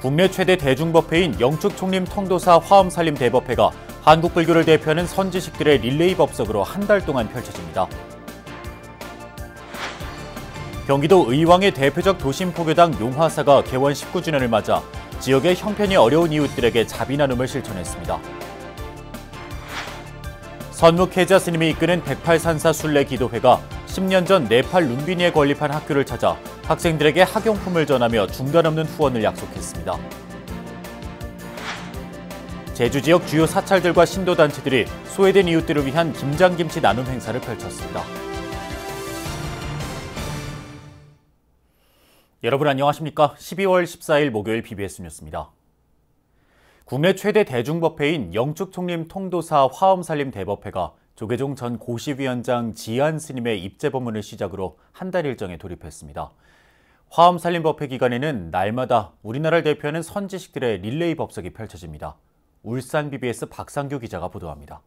국내 최대 대중법회인 영축총림 통도사 화엄살림대법회가 한국 불교를 대표하는 선지식들의 릴레이 법석으로 한 달 동안 펼쳐집니다. 경기도 의왕의 대표적 도심포교당 용화사가 개원 19주년을 맞아 지역의 형편이 어려운 이웃들에게 자비 나눔을 실천했습니다. 선묵해자 스님이 이끄는 108산사 순례 기도회가 10년 전 네팔 룸비니에 건립한 학교를 찾아 학생들에게 학용품을 전하며 중단 없는 후원을 약속했습니다. 제주 지역 주요 사찰들과 신도단체들이 소외된 이웃들을 위한 김장김치 나눔 행사를 펼쳤습니다. 여러분 안녕하십니까? 12월 14일 목요일 BBS 뉴스입니다. 국내 최대 대중법회인 영축총림 통도사 화엄살림대법회가 조계종 전 고시위원장 지안 스님의 입제 법문을 시작으로 한 달 일정에 돌입했습니다. 화엄살림법회 기간에는 날마다 우리나라를 대표하는 선지식들의 릴레이 법석이 펼쳐집니다. 울산 BBS 박상규 기자가 보도합니다.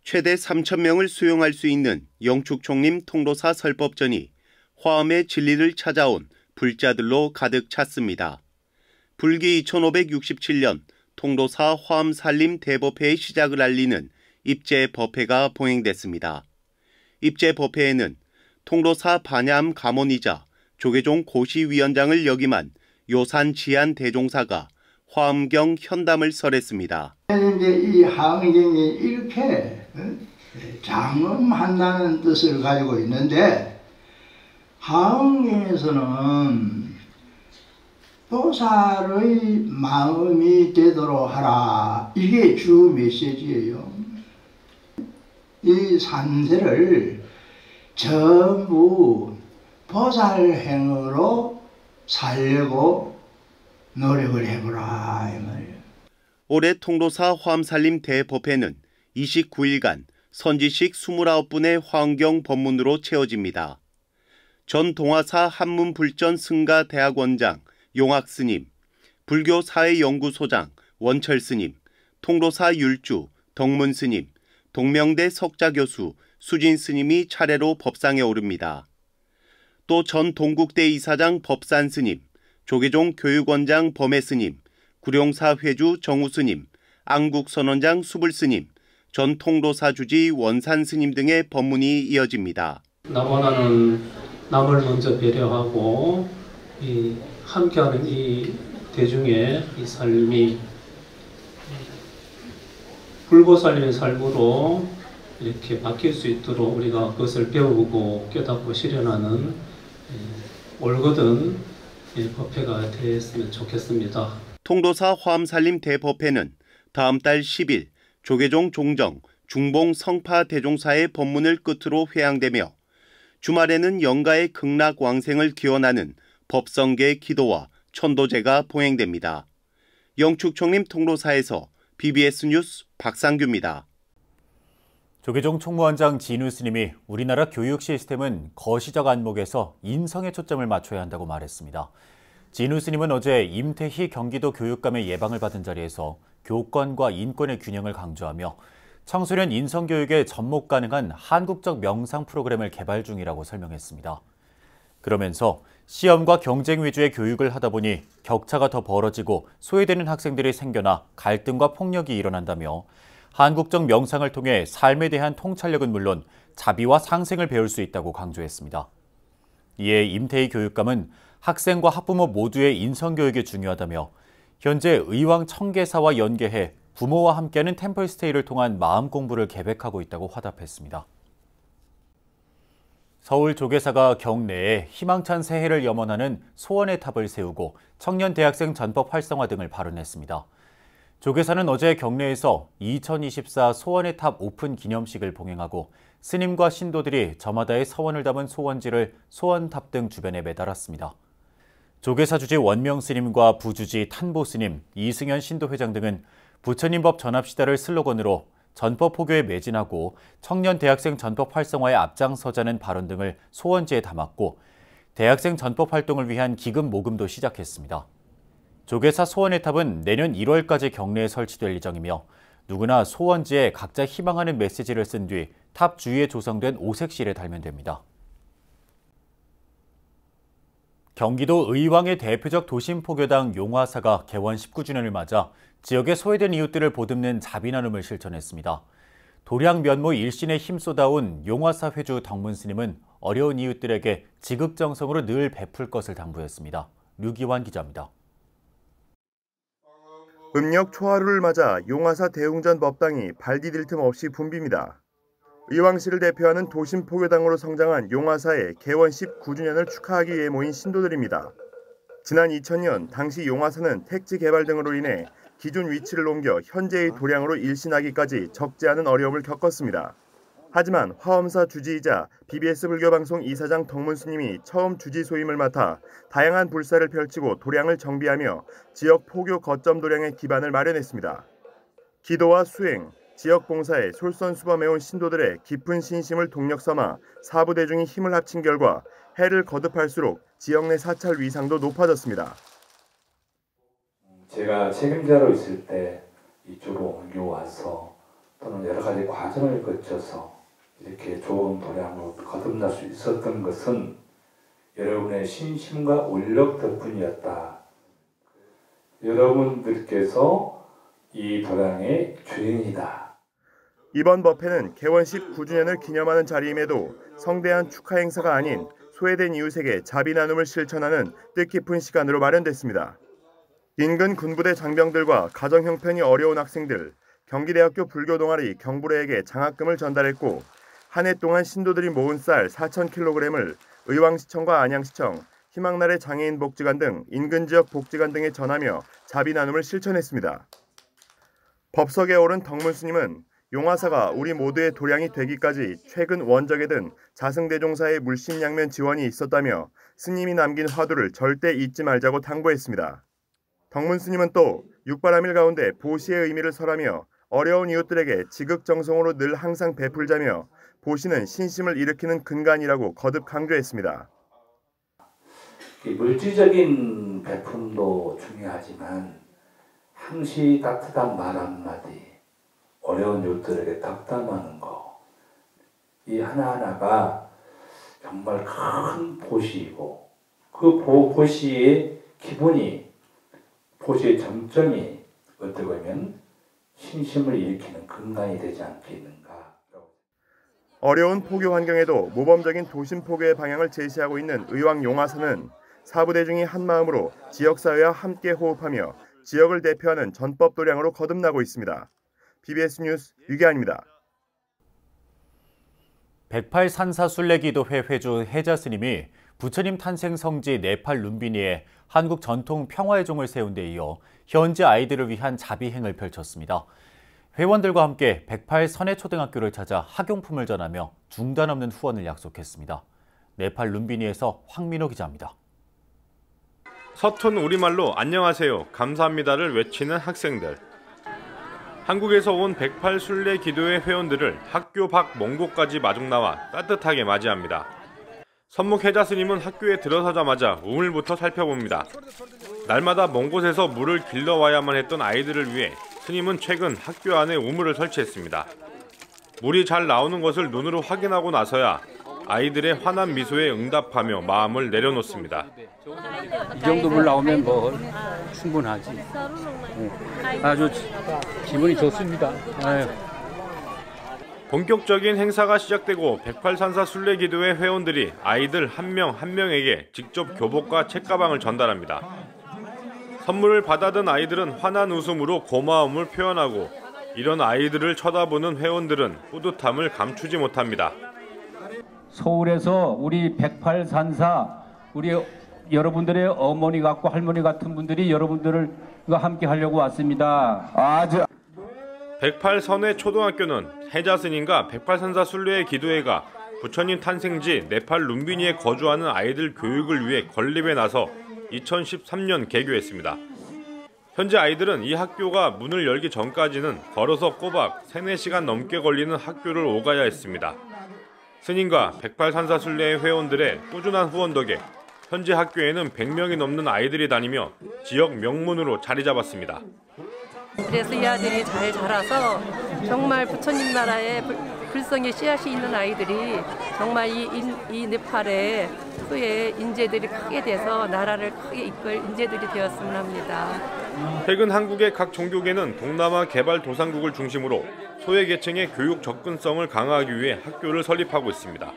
최대 3,000명을 수용할 수 있는 영축총림 통도사 설법전이 화엄의 진리를 찾아온 불자들로 가득 찼습니다. 불기 2567년 통도사 화엄살림 대법회의 시작을 알리는 입제 법회가 봉행됐습니다. 입제 법회에는 통도사 반야암 가몬이자 조계종 고시위원장을 역임한 요산 지안 대종사가 화엄경 현담을 설했습니다. 이제 이 화엄경이 이렇게 장엄한다는 뜻을 가지고 있는데 화엄경에서는 보살의 마음이 되도록 하라. 이게 주 메시지예요. 이 산세를 전부 보살행으로 살려고 노력을 해보라 이 말이에요. 올해 통도사 화엄살림 대법회는 29일간 선지식 29분의 화엄경 법문으로 채워집니다. 전 동화사 한문불전 승가대학원장 용학스님, 불교사회연구소장 원철스님, 통도사 율주 덕문스님, 동명대 석자교수 수진스님이 차례로 법상에 오릅니다. 또 전 동국대 이사장 법산스님, 조계종 교육원장 범해스님, 구룡사 회주 정우스님, 앙국선원장 수불스님, 전 통도사 주지 원산스님 등의 법문이 이어집니다. 나보다는 남을 먼저 배려하고 함께하는 이 대중의 이 삶이 불보살림의 삶으로 이렇게 바뀔 수 있도록 우리가 그것을 배우고 깨닫고 실현하는 올곧은 법회가 되었으면 좋겠습니다. 통도사 화엄살림 대법회는 다음 달 10일 조계종 종정 중봉 성파 대종사의 법문을 끝으로 회항되며 주말에는 영가의 극락 왕생을 기원하는 법성계 기도와 천도제가 봉행됩니다. 영축총림 통도사에서 BBS 뉴스 박상규입니다. 조계종 총무원장 진우 스님이 우리나라 교육 시스템은 거시적 안목에서 인성에 초점을 맞춰야 한다고 말했습니다. 진우 스님은 어제 임태희 경기도 교육감의 예방을 받은 자리에서 교권과 인권의 균형을 강조하며 청소년 인성교육에 접목 가능한 한국적 명상 프로그램을 개발 중이라고 설명했습니다. 그러면서 시험과 경쟁 위주의 교육을 하다 보니 격차가 더 벌어지고 소외되는 학생들이 생겨나 갈등과 폭력이 일어난다며 한국적 명상을 통해 삶에 대한 통찰력은 물론 자비와 상생을 배울 수 있다고 강조했습니다. 이에 임태희 교육감은 학생과 학부모 모두의 인성교육이 중요하다며 현재 의왕 청계사와 연계해 부모와 함께하는 템플스테이를 통한 마음 공부를 계획하고 있다고 화답했습니다. 서울 조계사가 경내에 희망찬 새해를 염원하는 소원의 탑을 세우고 청년 대학생 전법 활성화 등을 발언했습니다. 조계사는 어제 경내에서 2024 소원의 탑 오픈 기념식을 봉행하고 스님과 신도들이 저마다의 서원을 담은 소원지를 소원탑 등 주변에 매달았습니다. 조계사 주지 원명 스님과 부주지 탄보 스님, 이승현 신도회장 등은 부처님 법 전합시다를 슬로건으로 전법 포교에 매진하고 청년 대학생 전법 활성화에 앞장서자는 발언 등을 소원지에 담았고 대학생 전법 활동을 위한 기금 모금도 시작했습니다. 조계사 소원의 탑은 내년 1월까지 경내에 설치될 예정이며 누구나 소원지에 각자 희망하는 메시지를 쓴 뒤 탑 주위에 조성된 오색실에 달면 됩니다. 경기도 의왕의 대표적 도심포교당 용화사가 개원 19주년을 맞아 지역의 소외된 이웃들을 보듬는 자비 나눔을 실천했습니다. 도량 면모 일신에 힘쏟아온 용화사 회주 덕문 스님은 어려운 이웃들에게 지극정성으로 늘 베풀 것을 당부했습니다. 류기환 기자입니다. 음력 초하루를 맞아 용화사 대웅전 법당이 발 디딜 틈 없이 붐빕니다. 의왕시를 대표하는 도심포교당으로 성장한 용화사의 개원 19주년을 축하하기 위해 모인 신도들입니다. 지난 2000년 당시 용화사는 택지 개발 등으로 인해 기존 위치를 옮겨 현재의 도량으로 일신하기까지 적지 않은 어려움을 겪었습니다. 하지만 화엄사 주지이자 BBS 불교방송 이사장 덕문 스님이 처음 주지 소임을 맡아 다양한 불사를 펼치고 도량을 정비하며 지역 포교 거점 도량의 기반을 마련했습니다. 기도와 수행, 지역 봉사에 솔선수범해온 신도들의 깊은 신심을 동력 삼아 사부대중이 힘을 합친 결과 해를 거듭할수록 지역 내 사찰 위상도 높아졌습니다. 제가 책임자로 있을 때 이쪽으로 옮겨와서 또는 여러 가지 과정을 거쳐서 이렇게 좋은 도량으로 거듭날 수 있었던 것은 여러분의 신심과 원력 덕분이었다. 여러분들께서 이 도량의 주인이다. 이번 법회는 개원 19주년을 기념하는 자리임에도 성대한 축하 행사가 아닌 소외된 이웃에게 자비 나눔을 실천하는 뜻깊은 시간으로 마련됐습니다. 인근 군부대 장병들과 가정 형편이 어려운 학생들, 경기대학교 불교동아리 경부래에게 장학금을 전달했고 한 해 동안 신도들이 모은 쌀 4,000kg을 의왕시청과 안양시청, 희망나래 장애인 복지관 등 인근 지역 복지관 등에 전하며 자비 나눔을 실천했습니다. 법석에 오른 덕문 스님은 용화사가 우리 모두의 도량이 되기까지 최근 원적에 든 자승대종사의 물심양면 지원이 있었다며 스님이 남긴 화두를 절대 잊지 말자고 당부했습니다. 덕문 스님은 또 육바라밀 가운데 보시의 의미를 설하며 어려운 이웃들에게 지극정성으로 늘 항상 베풀자며 보시는 신심을 일으키는 근간이라고 거듭 강조했습니다. 물질적인 베품도 중요하지만 항시 따뜻한 말 한마디, 어려운 이웃들에게 덕담하는 거, 이 하나하나가 정말 큰 보시이고 그 보시의 기본이, 보시의 정점이 어떻게 보면 신심을 일으키는 근간이 되지 않겠는가. 어려운 포교 환경에도 모범적인 도심 포교의 방향을 제시하고 있는 의왕 용화사는 사부대중이 한마음으로 지역사회와 함께 호흡하며 지역을 대표하는 전법 도량으로 거듭나고 있습니다. BBS 뉴스 류기환입니다. 108산사순례기도회 회주 해자 스님이 부처님 탄생 성지 네팔 룸비니에 한국 전통 평화의 종을 세운 데 이어 현지 아이들을 위한 자비행을 펼쳤습니다. 회원들과 함께 108선해초등학교를 찾아 학용품을 전하며 중단 없는 후원을 약속했습니다. 네팔 룸비니에서 황민호 기자입니다. 서툰 우리말로 안녕하세요, 감사합니다를 외치는 학생들. 한국에서 온 108순례 기도회 회원들을 학교 밖 먼 곳까지 마중 나와 따뜻하게 맞이합니다. 선묵 해자 스님은 학교에 들어서자마자 우물부터 살펴봅니다. 날마다 먼 곳에서 물을 길러와야만 했던 아이들을 위해 스님은 최근 학교 안에 우물을 설치했습니다. 물이 잘 나오는 것을 눈으로 확인하고 나서야 아이들의 환한 미소에 응답하며 마음을 내려놓습니다. 이 정도 물 나오면 뭐 충분하지. 아주 기분이 좋습니다. 아유. 본격적인 행사가 시작되고 108산사 순례기도회 회원들이 아이들 한 명 한 명에게 직접 교복과 책가방을 전달합니다. 선물을 받아든 아이들은 환한 웃음으로 고마움을 표현하고 이런 아이들을 쳐다보는 회원들은 뿌듯함을 감추지 못합니다. 서울에서 우리 108산사, 우리 여러분들의 어머니 같고 할머니 같은 분들이 여러분들과 함께 하려고 왔습니다. 108선해초등학교는 해자 스님과 108산사 순례의 기도회가 부처님 탄생지 네팔 룸비니에 거주하는 아이들 교육을 위해 건립에 나서 2013년 개교했습니다. 현재 아이들은 이 학교가 문을 열기 전까지는 걸어서 꼬박 3-4시간 넘게 걸리는 학교를 오가야 했습니다. 스님과 108산사 순례의 회원들의 꾸준한 후원 덕에 현재 학교에는 100명이 넘는 아이들이 다니며 지역 명문으로 자리 잡았습니다. 그래서 이 아들이 잘 자라서 정말 부처님 나라에 글성의 씨앗이 있는 아이들이 정말 이 네팔의 후에 인재들이 크게 돼서 나라를 크게 이끌 인재들이 되었으면 합니다. 최근 한국의 각 종교계는 동남아 개발도상국을 중심으로 소외계층의 교육 접근성을 강화하기 위해 학교를 설립하고 있습니다.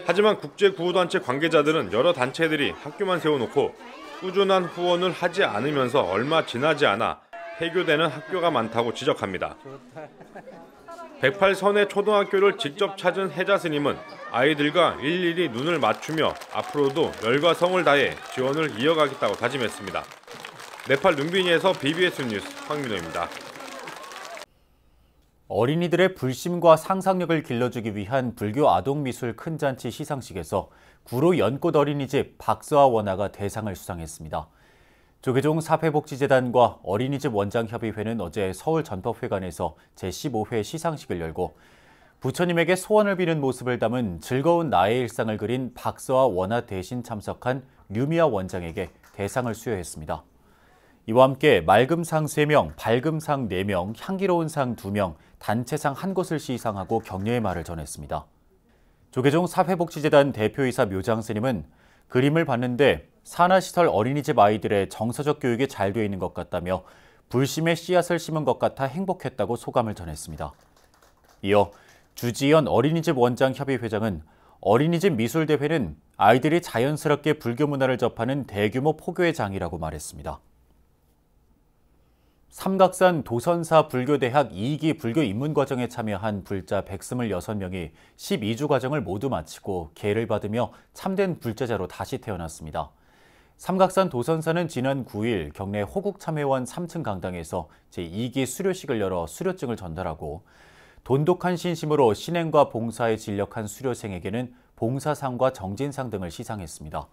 하지만 국제구호단체 관계자들은 여러 단체들이 학교만 세워놓고 꾸준한 후원을 하지 않으면서 얼마 지나지 않아 폐교되는 학교가 많다고 지적합니다. 108선의 초등학교를 직접 찾은 혜자 스님은 아이들과 일일이 눈을 맞추며 앞으로도 열과 성을 다해 지원을 이어가겠다고 다짐했습니다. 네팔 룸비니에서 BBS 뉴스 황민호입니다. 어린이들의 불심과 상상력을 길러주기 위한 불교 아동미술 큰잔치 시상식에서 구로 연꽃 어린이집 박서아 원아가 대상을 수상했습니다. 조계종 사회복지재단과 어린이집 원장협의회는 어제 서울 전법회관에서 제15회 시상식을 열고 부처님에게 소원을 비는 모습을 담은 즐거운 나의 일상을 그린 박서아 원아 대신 참석한 류미아 원장에게 대상을 수여했습니다. 이와 함께 맑음상 3명, 밝음상 4명, 향기로운 상 2명, 단체상 1곳을 시상하고 격려의 말을 전했습니다. 조계종 사회복지재단 대표이사 묘장스님은 그림을 봤는데 산하시설 어린이집 아이들의 정서적 교육이 잘 되어 있는 것 같다며 불심의 씨앗을 심은 것 같아 행복했다고 소감을 전했습니다. 이어 주지연 어린이집 원장협의회장은 어린이집 미술대회는 아이들이 자연스럽게 불교 문화를 접하는 대규모 포교의 장이라고 말했습니다. 삼각산 도선사 불교대학 2기 불교 입문과정에 참여한 불자 126명이 12주 과정을 모두 마치고 계를 받으며 참된 불자자로 다시 태어났습니다. 삼각산 도선사는 지난 9일 경내 호국참회원 3층 강당에서 제2기 수료식을 열어 수료증을 전달하고 돈독한 신심으로 신행과 봉사에 진력한 수료생에게는 봉사상과 정진상 등을 시상했습니다.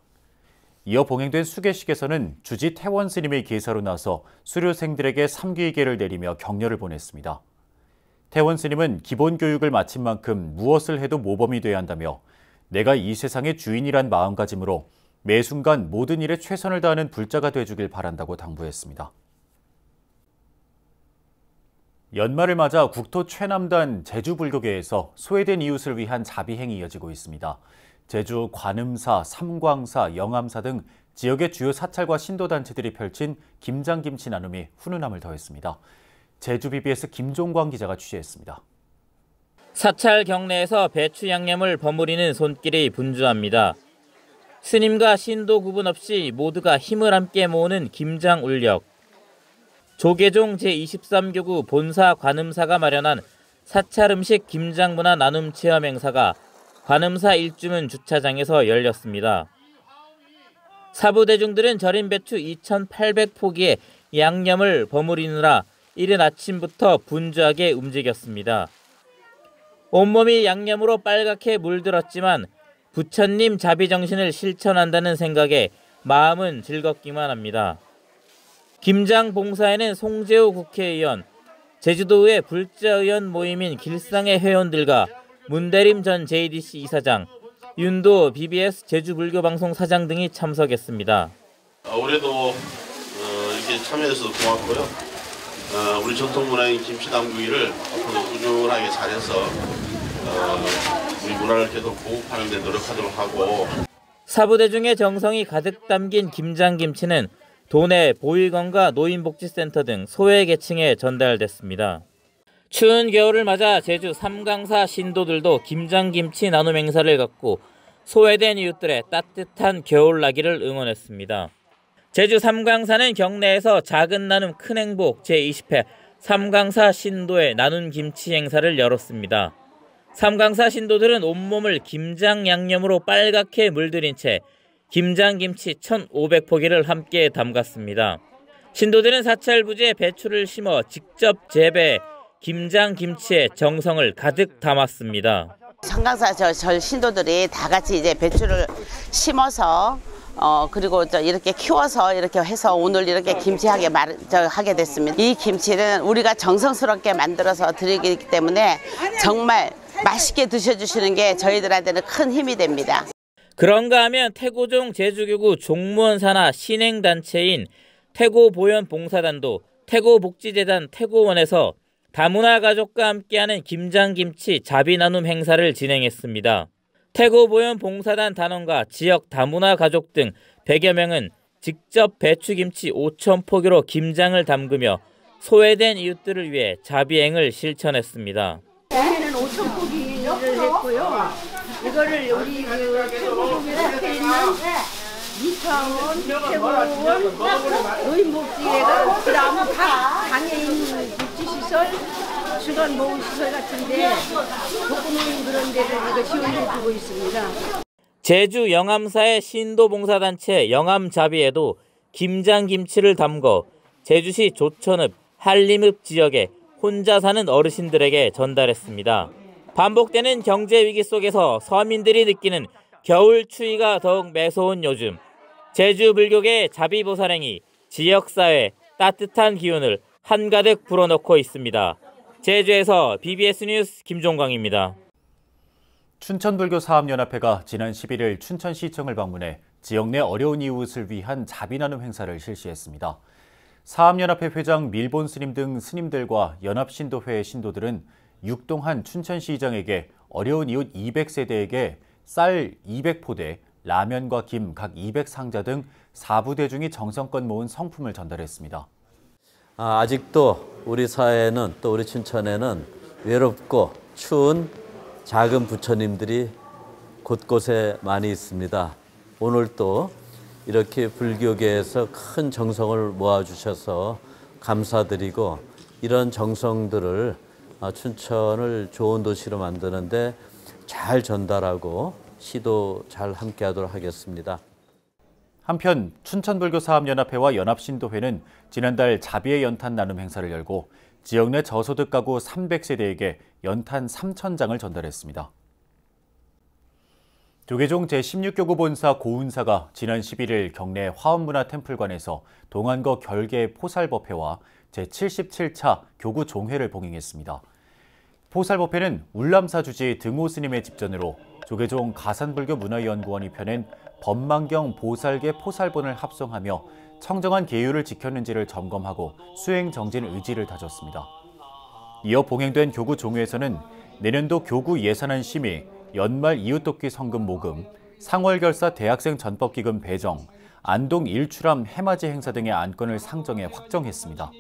이어 봉행된 수계식에서는 주지 태원 스님의 계사로 나서 수료생들에게 삼귀계를 내리며 격려를 보냈습니다. 태원 스님은 기본 교육을 마친 만큼 무엇을 해도 모범이 돼야 한다며 내가 이 세상의 주인이란 마음가짐으로 매 순간 모든 일에 최선을 다하는 불자가 되어주길 바란다고 당부했습니다. 연말을 맞아 국토 최남단 제주불교계에서 소외된 이웃을 위한 자비행이 이어지고 있습니다. 제주 관음사, 삼광사, 영암사 등 지역의 주요 사찰과 신도단체들이 펼친 김장김치 나눔이 훈훈함을 더했습니다. 제주 BBS 김종광 기자가 취재했습니다. 사찰 경내에서 배추 양념을 버무리는 손길이 분주합니다. 스님과 신도 구분 없이 모두가 힘을 함께 모으는 김장 울력. 조계종 제23교구 본사 관음사가 마련한 사찰 음식 김장 문화 나눔 체험 행사가 관음사 1주문 주차장에서 열렸습니다. 사부대중들은 절인 배추 2,800포기에 양념을 버무리느라 이른 아침부터 분주하게 움직였습니다. 온몸이 양념으로 빨갛게 물들었지만 부처님 자비정신을 실천한다는 생각에 마음은 즐겁기만 합니다. 김장 봉사에는 송재호 국회의원, 제주도의 불자의원 모임인 길상의 회원들과 문대림 전 JDC 이사장, 윤도 BBS 제주불교방송 사장 등이 참석했습니다. 올해도 이렇게 참여해서 고맙고요. 우리 전통문화인 김치담그기를 앞으로 꾸준하게 잘해서 우리 문화를 계속 보호하는 데 노력하도록 하고. 사부대중의 정성이 가득 담긴 김장김치는 도내 보육원과 노인복지센터 등 소외계층에 전달됐습니다. 추운 겨울을 맞아 제주 삼강사 신도들도 김장김치 나눔 행사를 갖고 소외된 이웃들의 따뜻한 겨울나기를 응원했습니다. 제주 삼강사는 경내에서 작은 나눔 큰 행복 제20회 삼강사 신도의 나눔 김치 행사를 열었습니다. 삼강사 신도들은 온몸을 김장 양념으로 빨갛게 물들인 채 김장김치 1,500포기를 함께 담갔습니다. 신도들은 사찰 부지에 배추를 심어 직접 재배해 김장김치에 정성을 가득 담았습니다. 삼강사 절 신도들이 다 같이 이제 배추를 심어서 그리고 이렇게 키워서 이렇게 해서 오늘 이렇게 김치하게 하게 됐습니다. 이 김치는 우리가 정성스럽게 만들어서 드리기 때문에 정말 맛있게 드셔주시는 게 저희들한테는 큰 힘이 됩니다. 그런가 하면 태고종 제주교구 종무원 산하 신행단체인 태고보현봉사단도 태고복지재단 태고원에서 다문화 가족과 함께하는 김장김치 자비나눔 행사를 진행했습니다. 태고보현봉사단 단원과 지역 다문화 가족 등 100여 명은 직접 배추김치 5,000포기로 김장을 담그며 소외된 이웃들을 위해 자비행을 실천했습니다. 여기는 5,000포기를 했고요. 이거를 우리 태고복에 속해 있는 이창원, 태고원, 노인복지회가 그다음 각 장애인 복지시설, 주간보호시설 같은데 독거노인 그런 데를 이거 지원해주고 있습니다. 제주 영암사의 신도봉사단체 영암자비에도 김장김치를 담궈 제주시 조천읍, 한림읍 지역에 혼자 사는 어르신들에게 전달했습니다. 반복되는 경제 위기 속에서 서민들이 느끼는 겨울 추위가 더욱 매서운 요즘, 제주 불교계 자비보살행이 지역사회 따뜻한 기운을 한가득 불어넣고 있습니다. 제주에서 BBS 뉴스 김종광입니다. 춘천불교사업연합회가 지난 11일 춘천시청을 방문해 지역 내 어려운 이웃을 위한 자비나눔 행사를 실시했습니다. 사업연합회 회장 밀본 스님 등 스님들과 연합신도회의 신도들은 육동한 춘천시장에게 어려운 이웃 200세대에게 쌀 200포대, 라면과 김 각 200상자 등 4부대 중이 정성껏 모은 성품을 전달했습니다. 아직도 우리 사회는 또 우리 춘천에는 외롭고 추운 작은 부처님들이 곳곳에 많이 있습니다. 오늘 또 이렇게 불교계에서 큰 정성을 모아주셔서 감사드리고 이런 정성들을 춘천을 좋은 도시로 만드는데 잘 전달하고 시도 잘 함께하도록 하겠습니다. 한편 춘천불교사업연합회와 연합신도회는 지난달 자비의 연탄 나눔 행사를 열고 지역 내 저소득 가구 300세대에게 연탄 3,000장을 전달했습니다. 조계종 제16교구 본사 고운사가 지난 11일 경내 화엄문화템플관에서 동안거 결계 포살법회와 제77차 교구 종회를 봉행했습니다. 포살법회는 울람사 주지 등호 스님의 집전으로 조계종 가산불교 문화연구원이 펴낸 법망경 보살계 포살본을 합성하며 청정한 계율을 지켰는지를 점검하고 수행 정진 의지를 다졌습니다. 이어 봉행된 교구 종회에서는 내년도 교구 예산안 심의, 연말 이웃돕기 성금 모금, 상월결사 대학생 전법기금 배정, 안동 일출암 해맞이 행사 등의 안건을 상정해 확정했습니다.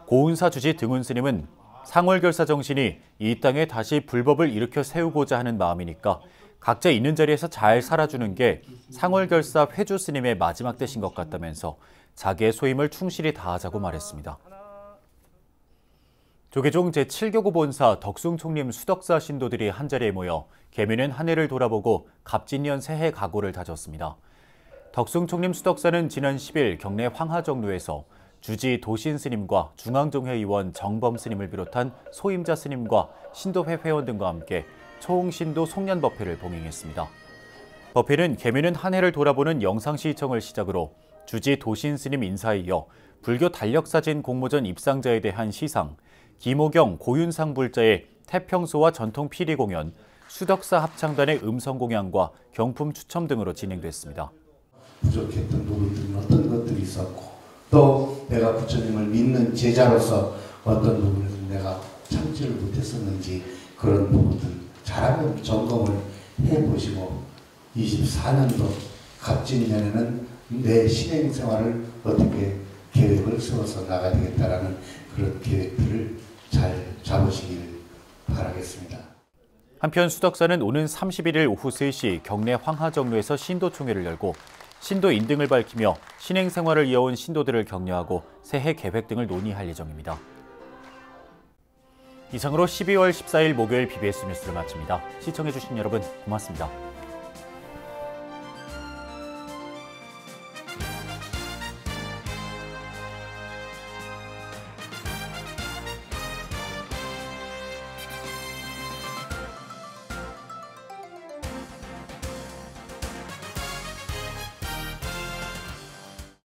고운사 주지 등훈 스님은 상월결사 정신이 이 땅에 다시 불법을 일으켜 세우고자 하는 마음이니까 각자 있는 자리에서 잘 살아주는 게 상월결사 회주 스님의 마지막 뜻인 것 같다면서 자기의 소임을 충실히 다하자고 말했습니다. 조계종 제7교구 본사 덕숭총림 수덕사 신도들이 한자리에 모여 개면은 한 해를 돌아보고 갑진년 새해 각오를 다졌습니다. 덕숭총림 수덕사는 지난 10일 경내 황하정루에서 주지 도신 스님과 중앙종회 의원 정범 스님을 비롯한 소임자 스님과 신도회 회원 등과 함께 초홍신도 송년법회를 봉행했습니다. 법회는 개면은 한 해를 돌아보는 영상시청을 시작으로 주지 도신 스님 인사에 이어 불교 달력사진 공모전 입상자에 대한 시상, 김호경 고윤상 불자의 태평소와 전통 피리 공연, 수덕사 합창단의 음성 공양과 경품 추첨 등으로 진행됐습니다. 부족했던 부분들은 어떤 것들이 있었고 또 내가 부처님을 믿는 제자로서 어떤 부분에서 내가 참지를 못했었는지 그런 부분들 잘 한번 점검을 해보시고 24년도 갑진년에는 내 신행 생활을 어떻게 계획을 세워서 나가야 되겠다라는 그런 계획들을 잘 잡으시길 바라겠습니다. 한편 수덕사는 오는 31일 오후 3시 경내 황하정루에서 신도총회를 열고 신도 인등을 밝히며 신행 생활을 이어온 신도들을 격려하고 새해 계획 등을 논의할 예정입니다. 이상으로 12월 14일 목요일 BBS 뉴스를 마칩니다. 시청해주신 여러분 고맙습니다.